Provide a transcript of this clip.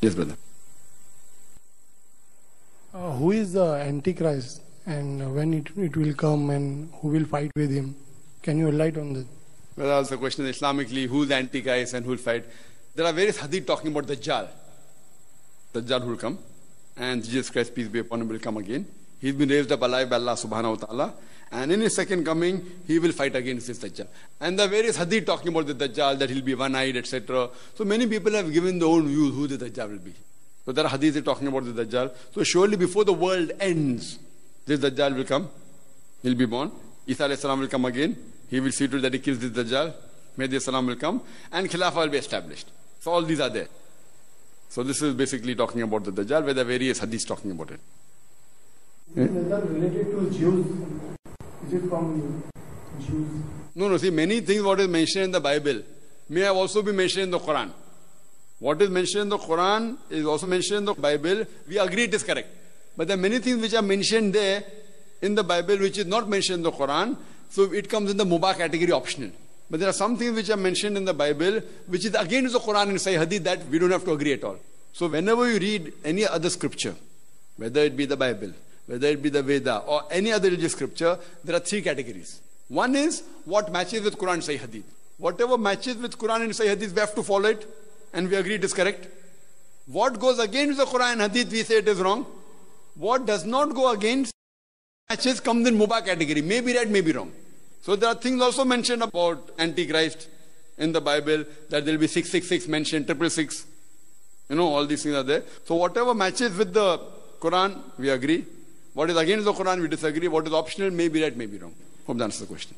Yes, brother. Who is the Antichrist and when it will come and who will fight with him? Can you enlighten on that? Well, that's the question. Islamically, who's the Antichrist and who will fight? There are various hadith talking about Dajjal. Dajjal who will come. And Jesus Christ, peace be upon him, will come again. He's been raised up alive by Allah subhanahu wa ta'ala. And in his second coming, he will fight against this Dajjal. And the various hadith talking about the Dajjal, that he'll be one-eyed, etc. So many people have given their own views who the Dajjal will be. So there are hadiths talking about the Dajjal. So surely before the world ends, this Dajjal will come. He'll be born. Isa alayhi salam will come again. He will see to it that he kills this Dajjal. Mahdi salam will come. And Khilafah will be established. So all these are there. So this is basically talking about the Dajjal, where there are various hadiths talking about it. Is that related to Jews? Is it from Jews? No, see, many things what is mentioned in the Bible may have also been mentioned in the Quran. What is mentioned in the Quran is also mentioned in the Bible. We agree it is correct. But there are many things which are mentioned there in the Bible which is not mentioned in the Quran. So it comes in the Mubah category, optional. But there are some things which are mentioned in the Bible which is against the Quran and Sahih Hadith that we don't have to agree at all. So whenever you read any other scripture, whether it be the Bible, whether it be the Veda or any other religious scripture, there are three categories. One is what matches with Quran and Sahih Hadith. Whatever matches with Quran and Sahih Hadith, we have to follow it and we agree it is correct. What goes against the Quran and Hadith, we say it is wrong. What does not go against matches comes in Mubah category. May be right, may be wrong. So there are things also mentioned about Antichrist in the Bible, that there will be 666 mentioned, 666. All these things are there. So whatever matches with the Quran, we agree. What is against the Quran, we disagree. What is optional, may be right, may be wrong. Hope that answers the question.